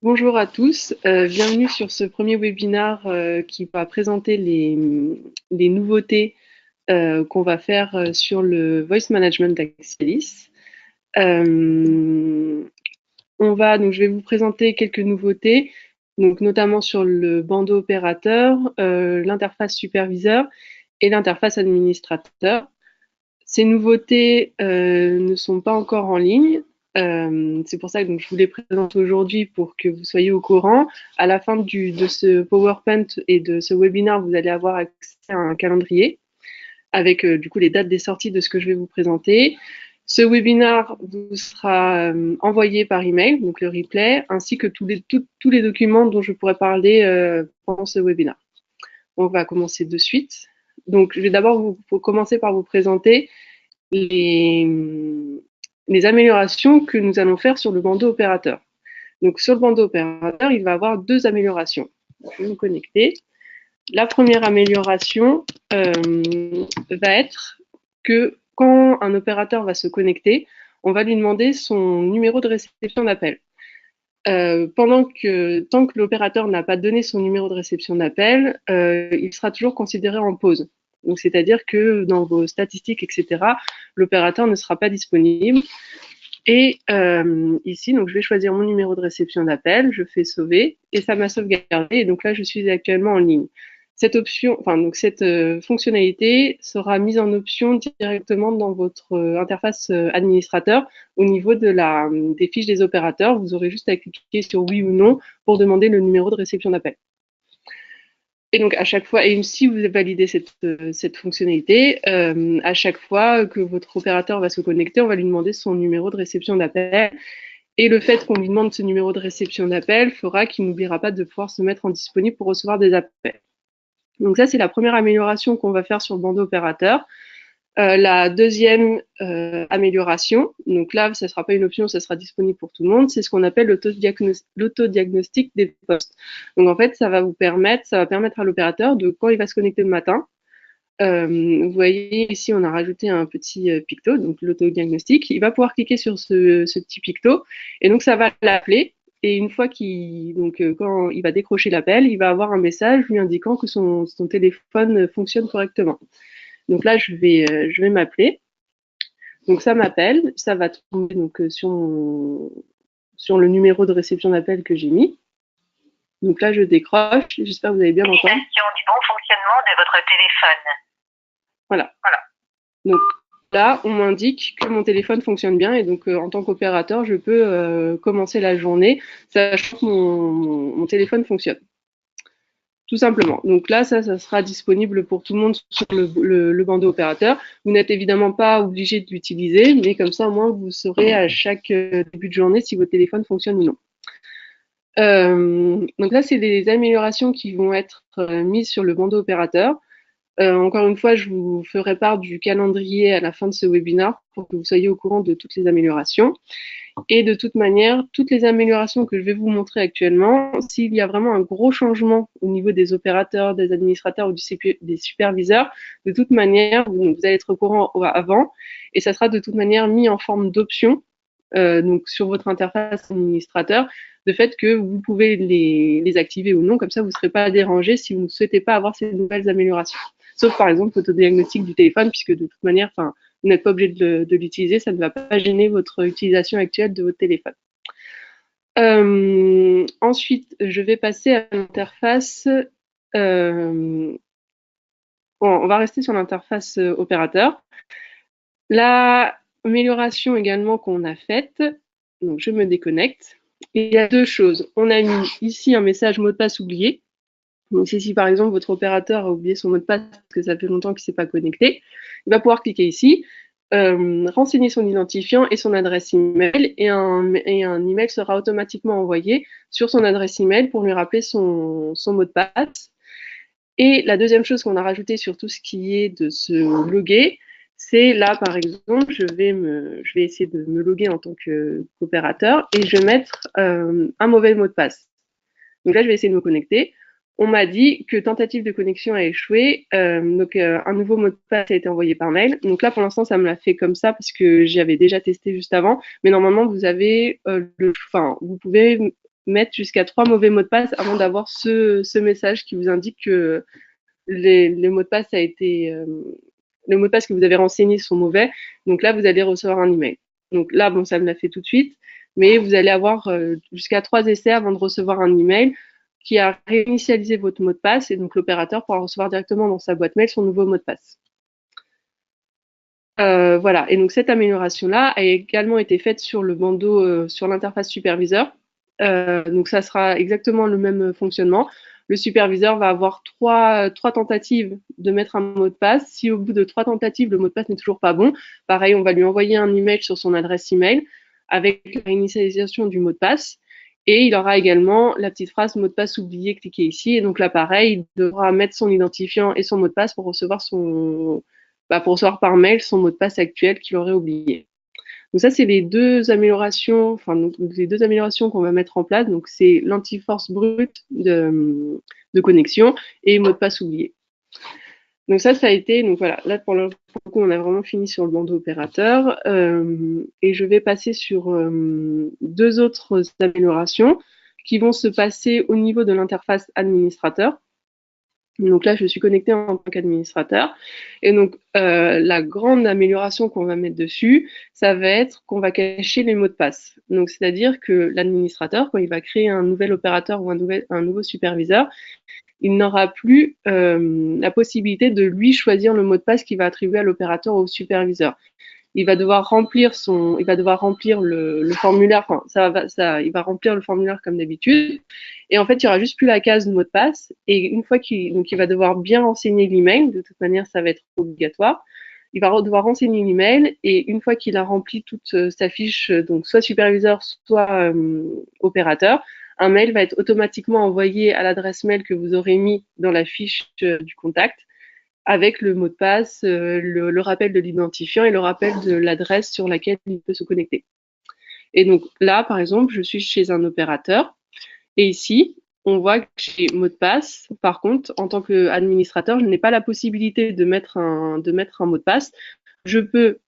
Bonjour à tous, bienvenue sur ce premier webinaire qui va présenter les nouveautés qu'on va faire sur le voice management d'Axialis. Donc je vais vous présenter quelques nouveautés, donc notamment sur le bandeau opérateur, l'interface superviseur et l'interface administrateur. Ces nouveautés ne sont pas encore en ligne. C'est pour ça que je vous les présente aujourd'hui pour que vous soyez au courant. À la fin de ce PowerPoint et de ce webinaire, vous allez avoir accès à un calendrier avec du coup les dates des sorties de ce que je vais vous présenter. Ce webinaire vous sera envoyé par email, donc le replay, ainsi que tous les documents dont je pourrai parler pendant ce webinaire. On va commencer de suite. Donc, je vais d'abord commencer par vous présenter les, les améliorations que nous allons faire sur le bandeau opérateur. Donc, sur le bandeau opérateur, il va y avoir deux améliorations. Je vais me connecter. La première amélioration va être que quand un opérateur va se connecter, on va lui demander son numéro de réception d'appel. Tant que l'opérateur n'a pas donné son numéro de réception d'appel, il sera toujours considéré en pause. Donc, c'est-à-dire que dans vos statistiques, etc., l'opérateur ne sera pas disponible. Et ici, donc, je vais choisir mon numéro de réception d'appel, je fais sauver, et ça m'a sauvegardé. Et donc là, je suis actuellement en ligne. Cette option, cette fonctionnalité sera mise en option directement dans votre interface administrateur au niveau des fiches des opérateurs. Vous aurez juste à cliquer sur oui ou non pour demander le numéro de réception d'appel. Et donc à chaque fois, et si vous validez cette fonctionnalité, à chaque fois que votre opérateur va se connecter, on va lui demander son numéro de réception d'appel. Et le fait qu'on lui demande ce numéro de réception d'appel fera qu'il n'oubliera pas de pouvoir se mettre en disponible pour recevoir des appels. Donc ça, c'est la première amélioration qu'on va faire sur le bandeau opérateur. La deuxième amélioration, donc là, ça ne sera pas une option, ça sera disponible pour tout le monde, c'est ce qu'on appelle l'autodiagnostic des postes. Donc en fait, ça va permettre à l'opérateur de, quand il va se connecter le matin, vous voyez ici, on a rajouté un petit picto, donc l'autodiagnostic. Il va pouvoir cliquer sur ce petit picto, et donc ça va l'appeler. Et une fois quand il va décrocher l'appel, il va avoir un message lui indiquant que son téléphone fonctionne correctement. Donc là, je vais m'appeler. Donc ça m'appelle, ça va tomber sur le numéro de réception d'appel que j'ai mis. Donc là, je décroche. J'espère que vous avez bien entendu. Validation du bon fonctionnement de votre téléphone. Voilà. Donc là, on m'indique que mon téléphone fonctionne bien et donc en tant qu'opérateur, je peux commencer la journée sachant que mon téléphone fonctionne. Tout simplement. Donc là, ça sera disponible pour tout le monde sur le bandeau opérateur. Vous n'êtes évidemment pas obligé de l'utiliser, mais comme ça, au moins, vous saurez à chaque début de journée si votre téléphone fonctionne ou non. Donc là, c'est des améliorations qui vont être mises sur le bandeau opérateur. Encore une fois, je vous ferai part du calendrier à la fin de ce webinaire pour que vous soyez au courant de toutes les améliorations. Et de toute manière, toutes les améliorations que je vais vous montrer actuellement, s'il y a vraiment un gros changement au niveau des opérateurs, des administrateurs ou des superviseurs, de toute manière, vous allez être au courant avant et ça sera de toute manière mis en forme d'option donc sur votre interface administrateur, de fait que vous pouvez les activer ou non, comme ça vous ne serez pas dérangé si vous ne souhaitez pas avoir ces nouvelles améliorations. Sauf par exemple l'autodiagnostic du téléphone, puisque de toute manière, vous n'êtes pas obligé de l'utiliser, ça ne va pas gêner votre utilisation actuelle de votre téléphone. Ensuite, je vais passer à l'interface. On va rester sur l'interface opérateur. L'amélioration également qu'on a faite, donc je me déconnecte. Et il y a deux choses. On a mis ici un message mot de passe oublié. Donc si par exemple votre opérateur a oublié son mot de passe parce que ça fait longtemps qu'il ne s'est pas connecté, il va pouvoir cliquer ici, renseigner son identifiant et son adresse email et un email sera automatiquement envoyé sur son adresse email pour lui rappeler son mot de passe. Et la deuxième chose qu'on a rajouté sur tout ce qui est de se loguer, c'est là par exemple, je vais essayer de me loguer en tant qu'opérateur et je vais mettre un mauvais mot de passe. Donc là, je vais essayer de me connecter. On m'a dit que tentative de connexion a échoué, donc un nouveau mot de passe a été envoyé par mail. Donc là, pour l'instant, ça me l'a fait comme ça parce que j'y avais déjà testé juste avant. Mais normalement, vous pouvez mettre jusqu'à 3 mauvais mots de passe avant d'avoir ce message qui vous indique que les mots de passe les mots de passe que vous avez renseignés sont mauvais. Donc là, vous allez recevoir un email. Donc là, bon, ça me l'a fait tout de suite, mais vous allez avoir jusqu'à 3 essais avant de recevoir un email qui a réinitialisé votre mot de passe, et donc l'opérateur pourra recevoir directement dans sa boîte mail son nouveau mot de passe. Voilà, et donc cette amélioration-là a également été faite sur le bandeau, sur l'interface superviseur. Donc ça sera exactement le même fonctionnement. Le superviseur va avoir trois tentatives de mettre un mot de passe. Si au bout de 3 tentatives, le mot de passe n'est toujours pas bon, pareil, on va lui envoyer un email sur son adresse email avec la initialisation du mot de passe. Et il aura également la petite phrase mot de passe oublié, cliquez ici. Et donc là, pareil, il devra mettre son identifiant et son mot de passe pour recevoir pour recevoir par mail son mot de passe actuel qu'il aurait oublié. Donc ça, c'est les deux améliorations, qu'on va mettre en place. Donc c'est l'anti-force brute de connexion et mot de passe oublié. Donc ça a été, donc voilà, là pour le coup, on a vraiment fini sur le bandeau opérateur. Et je vais passer sur 2 autres améliorations qui vont se passer au niveau de l'interface administrateur. Donc là, je suis connectée en tant qu'administrateur. Et donc, la grande amélioration qu'on va mettre dessus, ça va être qu'on va cacher les mots de passe. Donc, c'est-à-dire que l'administrateur, quand il va créer un nouvel opérateur ou un nouveau superviseur, il n'aura plus la possibilité de lui choisir le mot de passe qu'il va attribuer à l'opérateur ou au superviseur. Il va devoir remplir le formulaire, il va remplir le formulaire comme d'habitude. Et en fait, il n'y aura juste plus la case de mot de passe. Et une fois il va devoir bien renseigner l'email. De toute manière, ça va être obligatoire. Il va devoir renseigner l'email. Et une fois qu'il a rempli toute sa fiche, donc soit superviseur, soit opérateur, un mail va être automatiquement envoyé à l'adresse mail que vous aurez mis dans la fiche du contact, avec le mot de passe, le rappel de l'identifiant et le rappel de l'adresse sur laquelle il peut se connecter. Et donc là, par exemple, je suis chez un opérateur et ici, on voit que j'ai mot de passe. Par contre, en tant qu'administrateur, je n'ai pas la possibilité de mettre un mot de passe. Je peux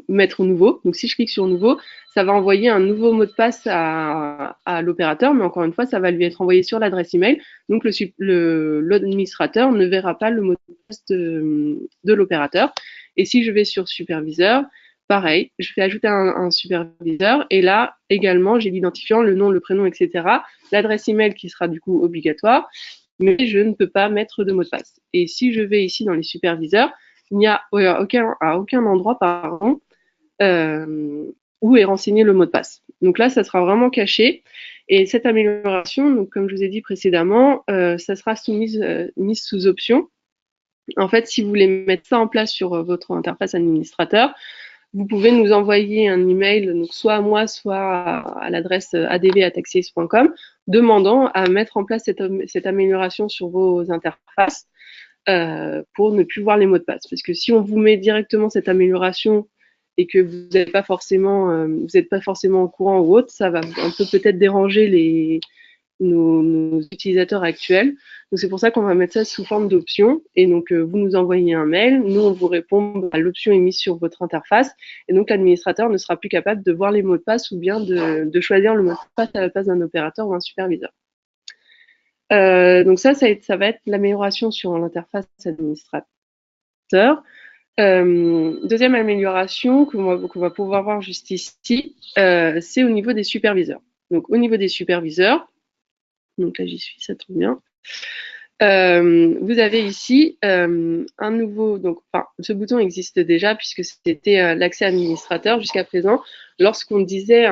mettre nouveau. Donc si je clique sur nouveau, ça va envoyer un nouveau mot de passe à l'opérateur, mais encore une fois, ça va lui être envoyé sur l'adresse email. Donc l'administrateur ne verra pas le mot de passe de l'opérateur. Et si je vais sur superviseur, pareil, je vais ajouter un superviseur et là également j'ai l'identifiant, le nom, le prénom, etc. L'adresse email qui sera du coup obligatoire, mais je ne peux pas mettre de mot de passe. Et si je vais ici dans les superviseurs, il n'y a à aucun endroit, pardon, où est renseigné le mot de passe. Donc là, ça sera vraiment caché. Et cette amélioration, donc, comme je vous ai dit précédemment, ça sera mise sous option. En fait, si vous voulez mettre ça en place sur votre interface administrateur, vous pouvez nous envoyer un email, donc soit à moi, soit à l'adresse adv@axis.com, demandant à mettre en place cette amélioration sur vos interfaces pour ne plus voir les mots de passe. Parce que si on vous met directement cette amélioration et que vous n'êtes pas forcément au courant ou autre, ça va un peu peut-être déranger nos utilisateurs actuels. Donc c'est pour ça qu'on va mettre ça sous forme d'option. Et donc vous nous envoyez un mail, nous on vous répond à l'option émise sur votre interface. Et donc l'administrateur ne sera plus capable de voir les mots de passe ou bien de choisir le mot de passe à la place d'un opérateur ou un superviseur. Donc ça va être l'amélioration sur l'interface administrateur. Deuxième amélioration qu'on va pouvoir voir juste ici, c'est au niveau des superviseurs. Donc au niveau des superviseurs, donc là j'y suis, ça tombe bien. Vous avez ici un nouveau, ce bouton existe déjà puisque c'était l'accès administrateur jusqu'à présent. Lorsqu'on disait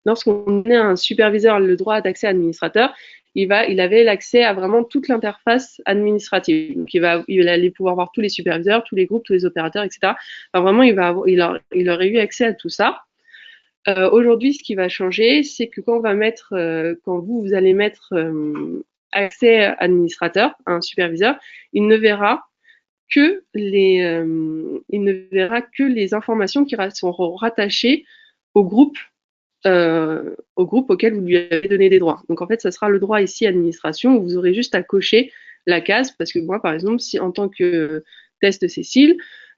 lorsqu'on donnait à un superviseur le droit d'accès administrateur, il avait l'accès à vraiment toute l'interface administrative. Donc il allait pouvoir voir tous les superviseurs, tous les groupes, tous les opérateurs, etc. Enfin, vraiment, il aurait eu accès à tout ça. Aujourd'hui, ce qui va changer, c'est que quand vous allez mettre accès administrateur à un superviseur, il ne verra que les informations qui seront rattachées au groupe auquel vous lui avez donné des droits. Donc en fait, ça sera le droit ici administration où vous aurez juste à cocher la case parce que moi, par exemple, si en tant que test Cécile,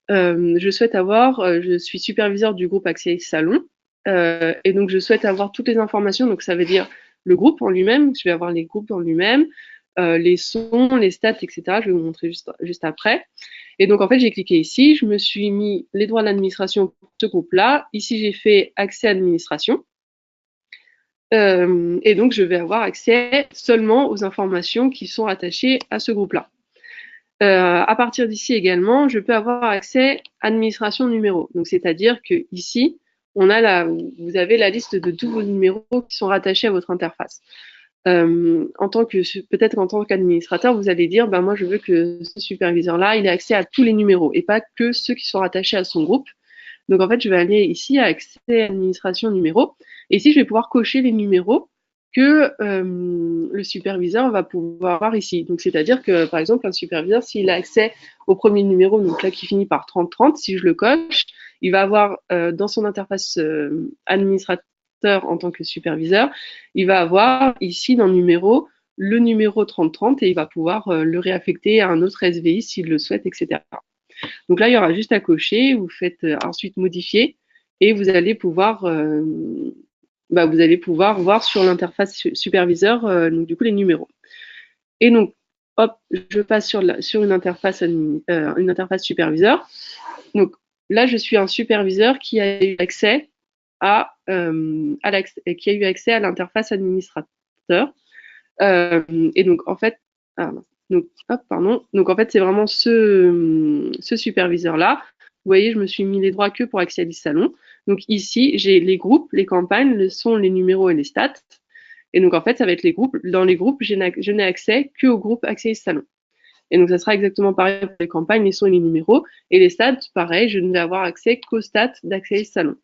je suis superviseur du groupe Accès Salon. Et donc, je souhaite avoir toutes les informations. Donc, ça veut dire le groupe en lui-même. Je vais avoir les groupes en lui-même, les sons, les stats, etc. Je vais vous montrer juste après. Et donc, en fait, j'ai cliqué ici. Je me suis mis les droits d'administration pour ce groupe-là. Ici, j'ai fait accès à l'administration. Et donc, je vais avoir accès seulement aux informations qui sont attachées à ce groupe-là. À partir d'ici également, je peux avoir accès administration numéro. Donc, c'est-à-dire que ici, vous avez la liste de tous vos numéros qui sont rattachés à votre interface. Peut-être qu'en tant qu'administrateur, vous allez dire, moi, je veux que ce superviseur-là, il ait accès à tous les numéros et pas que ceux qui sont rattachés à son groupe. Donc, en fait, je vais aller ici à accès administration numéro. Et ici, je vais pouvoir cocher les numéros que le superviseur va pouvoir voir ici. Donc, c'est-à-dire que, par exemple, un superviseur, s'il a accès au premier numéro, donc là, qui finit par 3030, si je le coche, il va avoir dans son interface administrateur en tant que superviseur, il va avoir ici dans le numéro 3030 et il va pouvoir le réaffecter à un autre SVI s'il le souhaite, etc. Donc là, il y aura juste à cocher, vous faites ensuite modifier et vous allez pouvoir voir sur l'interface superviseur donc du coup les numéros. Et donc, hop, je passe sur une interface superviseur. Donc là, je suis un superviseur qui a eu accès à l'interface administrateur. Et donc en fait, donc en fait, c'est vraiment ce superviseur-là. Vous voyez, je me suis mis les droits que pour accès à salon. Donc ici, j'ai les groupes, les campagnes, le son, les numéros et les stats. Et donc en fait, ça va être les groupes. Dans les groupes, je n'ai accès qu'au groupe accès salon. Et donc ça sera exactement pareil pour les campagnes, les sons et les numéros. Et les stats, pareil, je ne vais avoir accès qu'aux stats d'accès salon.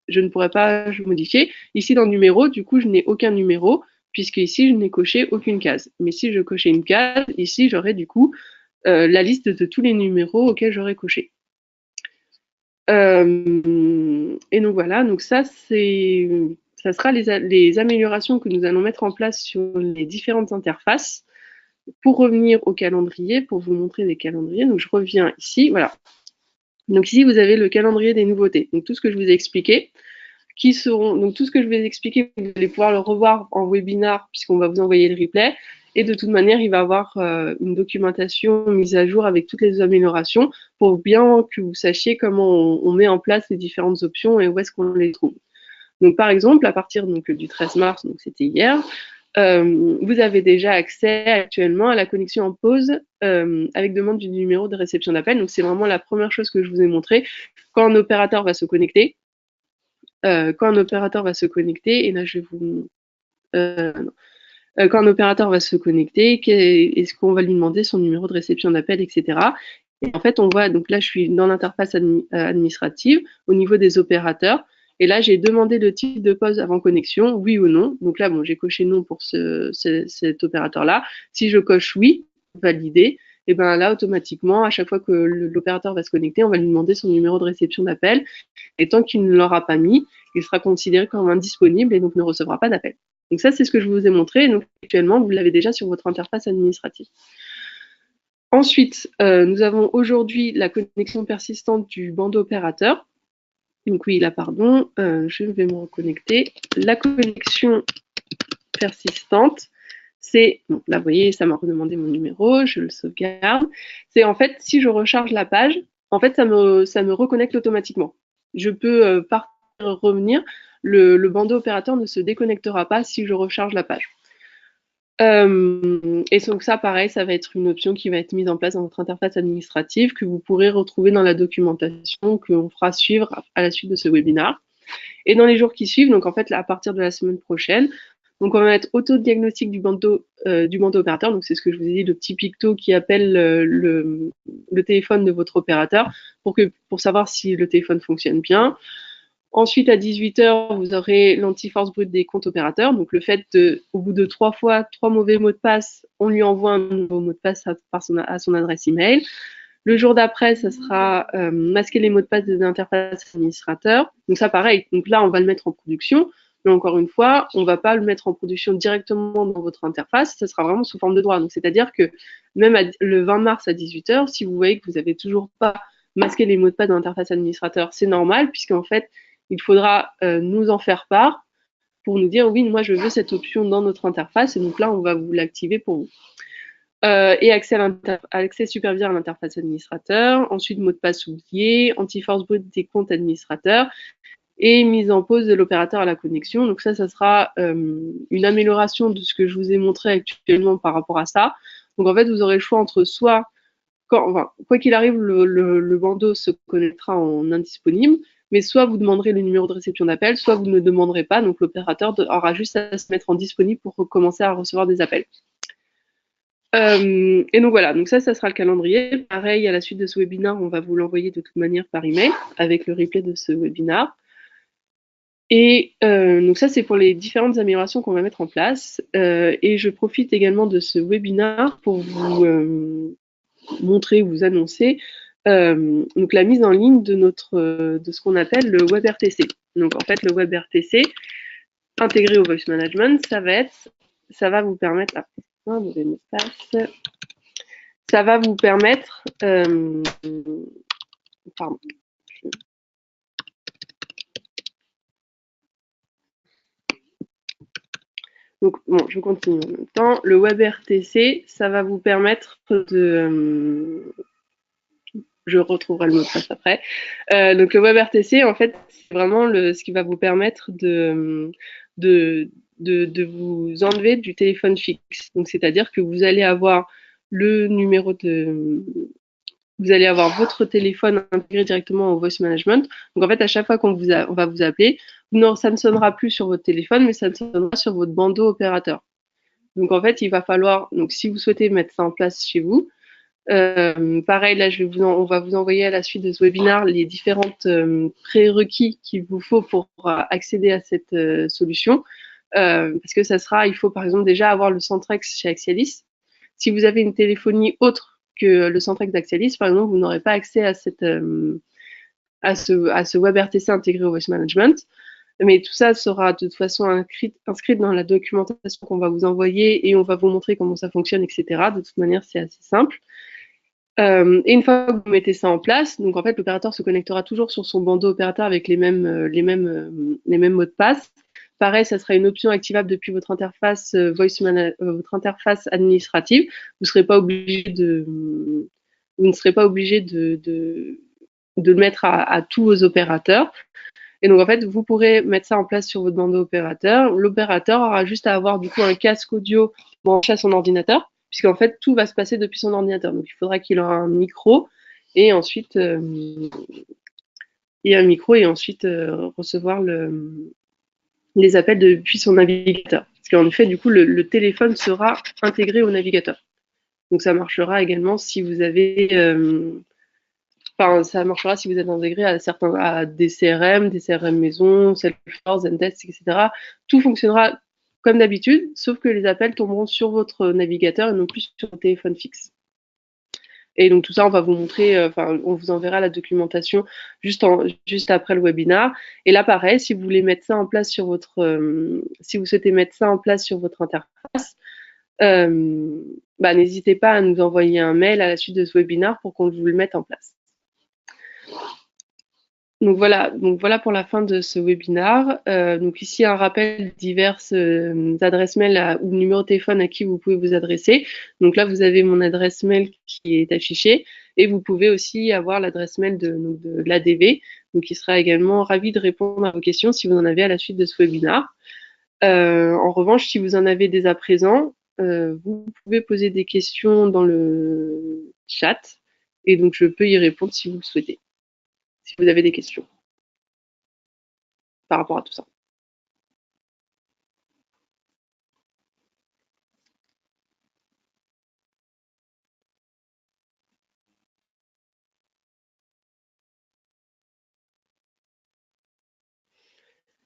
Je ne pourrai pas modifier. Ici, dans le numéro, du coup, je n'ai aucun numéro, puisque ici, je n'ai coché aucune case. Mais si je cochais une case, ici, j'aurais du coup la liste de tous les numéros auxquels j'aurais coché. Et donc voilà, donc ça sera les améliorations que nous allons mettre en place sur les différentes interfaces. Pour revenir au calendrier, pour vous montrer les calendriers, donc je reviens ici, voilà. Donc ici, vous avez le calendrier des nouveautés. Donc tout ce que je vous ai expliqué, donc tout ce que je vais expliquer, vous allez pouvoir le revoir en webinar puisqu'on va vous envoyer le replay. Et de toute manière, il va y avoir une documentation mise à jour avec toutes les améliorations pour bien que vous sachiez comment on met en place les différentes options et où est-ce qu'on les trouve. Donc par exemple, à partir du 13 mars, donc c'était hier, vous avez déjà accès actuellement à la connexion en pause avec demande du numéro de réception d'appel. Donc c'est vraiment la première chose que je vous ai montré. Quand un opérateur va se connecter, et là je vais vous quand un opérateur va se connecter, est-ce qu'on va lui demander son numéro de réception d'appel, etc. Et en fait, on voit, donc là, je suis dans l'interface administrative au niveau des opérateurs. Et là, j'ai demandé le type de pause avant connexion, oui ou non. Donc là, j'ai coché non pour cet opérateur-là. Si je coche oui, validé, et bien là, automatiquement, à chaque fois que l'opérateur va se connecter, on va lui demander son numéro de réception d'appel. Et tant qu'il ne l'aura pas mis, il sera considéré comme indisponible et donc ne recevra pas d'appel. Donc ça, c'est ce que je vous ai montré. Donc actuellement, vous l'avez déjà sur votre interface administrative. Ensuite, nous avons aujourd'hui la connexion persistante du bandeau opérateur. Donc oui, là, pardon, je vais me reconnecter. La connexion persistante, c'est, donc là, vous voyez, ça m'a redemandé mon numéro, je le sauvegarde. C'est en fait, si je recharge la page, en fait, ça me reconnecte automatiquement. Je peux partir, revenir, le bandeau opérateur ne se déconnectera pas si je recharge la page. Et donc ça, pareil, ça va être une option qui va être mise en place dans votre interface administrative que vous pourrez retrouver dans la documentation qu'on fera suivre à la suite de ce webinaire. Et dans les jours qui suivent, donc en fait, à partir de la semaine prochaine, donc on va mettre auto-diagnostic du bandeau opérateur. Donc c'est ce que je vous ai dit, le petit picto qui appelle le téléphone de votre opérateur pour savoir si le téléphone fonctionne bien. Ensuite, à 18h, vous aurez l'anti-force brute des comptes opérateurs. Donc, le fait au bout de 3 mauvais mots de passe, on lui envoie un nouveau mot de passe à son adresse email. Le jour d'après, ça sera masquer les mots de passe des interfaces administrateurs. Donc, ça, pareil. Donc là, on va le mettre en production. Mais encore une fois, on ne va pas le mettre en production directement dans votre interface. Ça sera vraiment sous forme de droit. Donc, c'est-à-dire que même le 20 mars à 18h, si vous voyez que vous n'avez toujours pas masqué les mots de passe de l'interface administrateur, c'est normal, puisqu'en fait, il faudra nous en faire part pour nous dire oui, moi je veux cette option dans notre interface, et donc là on va vous l'activer pour vous. Et accès superviseur à l'interface administrateur, ensuite mot de passe oublié, anti-force brute des comptes administrateurs, et mise en pause de l'opérateur à la connexion. Donc ça sera une amélioration de ce que je vous ai montré actuellement par rapport à ça. Donc en fait, vous aurez le choix entre soit, quoi qu'il arrive, le bandeau se connectera en indisponible, mais soit vous demanderez le numéro de réception d'appel, soit vous ne demanderez pas, donc l'opérateur aura juste à se mettre en disponible pour commencer à recevoir des appels. Et donc voilà, donc ça sera le calendrier. Pareil, à la suite de ce webinaire, on va vous l'envoyer de toute manière par email avec le replay de ce webinaire. Et donc ça, c'est pour les différentes améliorations qu'on va mettre en place. Et je profite également de ce webinaire pour vous montrer, vous annoncer donc la mise en ligne de ce qu'on appelle le WebRTC. Donc en fait, le WebRTC intégré au Voice Management, ça va vous permettre, ça va vous permettre, pardon. Donc, bon, je continue en même temps. Le WebRTC, ça va vous permettre de. Je retrouverai le mot de passe après. Donc, le WebRTC, en fait, c'est vraiment ce qui va vous permettre de vous enlever du téléphone fixe. Donc, c'est-à-dire que vous allez avoir le numéro de. Vous allez avoir votre téléphone intégré directement au Voice Management. Donc, en fait, à chaque fois on va vous appeler, non, ça ne sonnera plus sur votre téléphone, mais ça sonnera sur votre bandeau opérateur. Donc, en fait, il va falloir, donc, si vous souhaitez mettre ça en place chez vous, pareil, là, on va vous envoyer à la suite de ce webinaire les différentes prérequis qu'il vous faut pour accéder à cette solution. Parce que il faut par exemple déjà avoir le Centrex chez Axialis. Si vous avez une téléphonie autre que le Centrex d'Axialis, par exemple, vous n'aurez pas accès à ce WebRTC intégré au Voice Management. Mais tout ça sera de toute façon inscrit dans la documentation qu'on va vous envoyer, et on va vous montrer comment ça fonctionne, etc. De toute manière, c'est assez simple. Et une fois que vous mettez ça en place, donc en fait, l'opérateur se connectera toujours sur son bandeau opérateur avec les mêmes mots de passe. Pareil, ça sera une option activable depuis votre interface votre interface administrative. Vous ne serez pas obligé de le mettre à tous vos opérateurs. Et donc en fait, vous pourrez mettre ça en place sur votre bandeau opérateur. L'opérateur aura juste à avoir du coup un casque audio branché à son ordinateur, puisqu'en fait tout va se passer depuis son ordinateur. Donc il faudra qu'il ait un micro et ensuite recevoir les appels depuis son navigateur. Parce qu'en effet, du coup, le téléphone sera intégré au navigateur. Donc ça marchera également si vous avez ça marchera si vous êtes intégré à des CRM maison, Salesforce, Zendesk, etc. Tout fonctionnera comme d'habitude, sauf que les appels tomberont sur votre navigateur et non plus sur un téléphone fixe. Et donc tout ça, on va vous montrer, on vous enverra la documentation juste après le webinaire. Et là, pareil, si vous voulez mettre ça en place sur si vous souhaitez mettre ça en place sur votre interface, n'hésitez pas à nous envoyer un mail à la suite de ce webinaire pour qu'on vous le mette en place. Donc voilà pour la fin de ce webinaire. Donc ici un rappel diverses adresses mail ou numéro de téléphone à qui vous pouvez vous adresser. Donc là vous avez mon adresse mail qui est affichée, et vous pouvez aussi avoir l'adresse mail de l'ADV, donc qui sera également ravi de répondre à vos questions si vous en avez à la suite de ce webinaire. En revanche, si vous en avez dès à présent, vous pouvez poser des questions dans le chat, et donc je peux y répondre si vous le souhaitez. Si vous avez des questions par rapport à tout ça.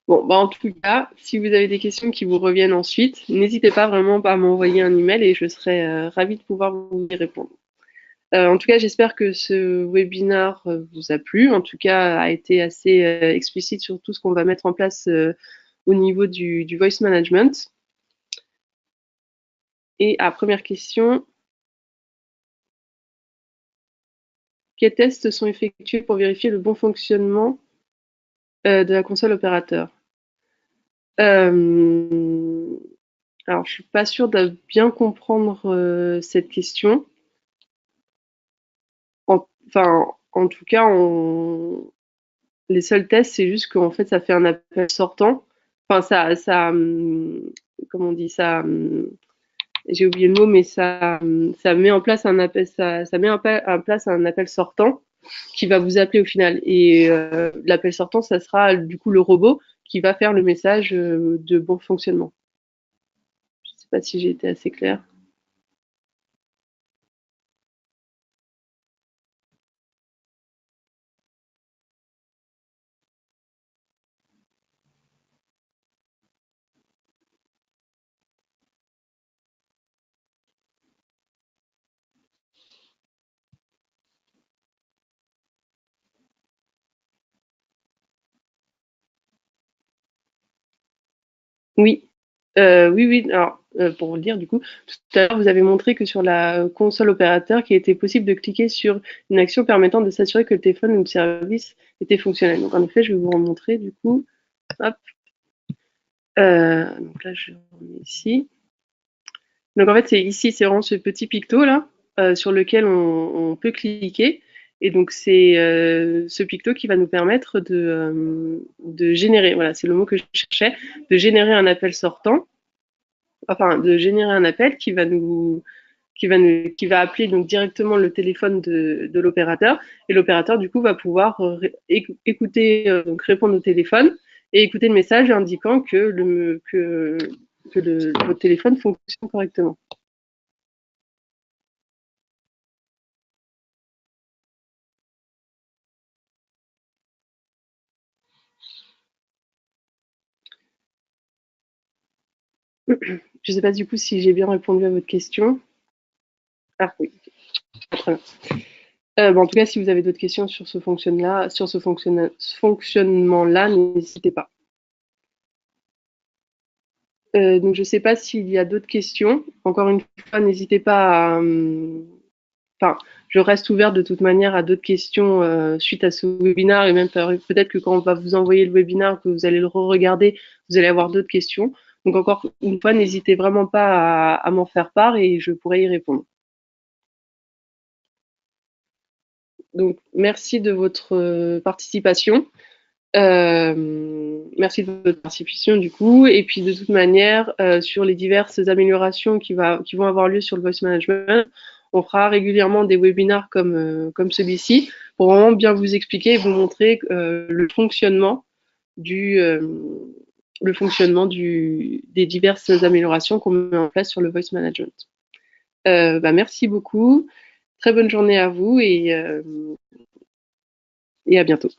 Bon, en tout cas, si vous avez des questions qui vous reviennent ensuite, n'hésitez pas vraiment à m'envoyer un email et je serai ravie de pouvoir vous y répondre. En tout cas, j'espère que ce webinaire vous a plu. En tout cas, a été assez explicite sur tout ce qu'on va mettre en place au niveau du voice management. Et première question. Quels tests sont effectués pour vérifier le bon fonctionnement De la console opérateur. Euh, alors, je suis pas sûre de bien comprendre cette question. Enfin, en tout cas, les seuls tests, c'est juste qu'en fait, ça fait un appel sortant. Enfin, comment on dit ça, j'ai oublié le mot, mais ça met en place un appel, ça met en place un appel sortant qui va vous appeler au final. Et l'appel sortant, ça sera du coup le robot qui va faire le message de bon fonctionnement. Je ne sais pas si j'ai été assez claire. Oui, oui, oui. Alors, pour vous le dire, du coup, tout à l'heure, vous avez montré que sur la console opérateur, qu'il était possible de cliquer sur une action permettant de s'assurer que le téléphone ou le service était fonctionnel. Donc, en effet, je vais vous remontrer, du coup. Hop. Donc là, je remets ici. Donc, en fait, c'est ici, c'est vraiment ce petit picto là, sur lequel on peut cliquer. Et donc, c'est ce picto qui va nous permettre de générer, voilà, c'est le mot que je cherchais, de générer un appel sortant, enfin, de générer un appel qui va appeler donc directement le téléphone de l'opérateur. Et l'opérateur, du coup, va pouvoir écouter, donc répondre au téléphone et écouter le message indiquant que votre téléphone fonctionne correctement. Je ne sais pas du coup si j'ai bien répondu à votre question. Ah oui, très bien. En tout cas, si vous avez d'autres questions sur ce fonctionnement-là, n'hésitez pas. Donc, je ne sais pas s'il y a d'autres questions. Encore une fois, n'hésitez pas à. Enfin, je reste ouverte de toute manière à d'autres questions suite à ce webinaire et même peut-être que quand on va vous envoyer le webinaire, que vous allez le re-regarder, vous allez avoir d'autres questions. Donc, encore une fois, n'hésitez vraiment pas à m'en faire part et je pourrai y répondre. Donc, merci de votre participation. Merci de votre participation du coup. Et puis de toute manière, sur les diverses améliorations qui vont avoir lieu sur le voice management, on fera régulièrement des webinaires comme celui-ci pour vraiment bien vous expliquer et vous montrer le fonctionnement des diverses améliorations qu'on met en place sur le voice management. Merci beaucoup. Très bonne journée à vous et à bientôt.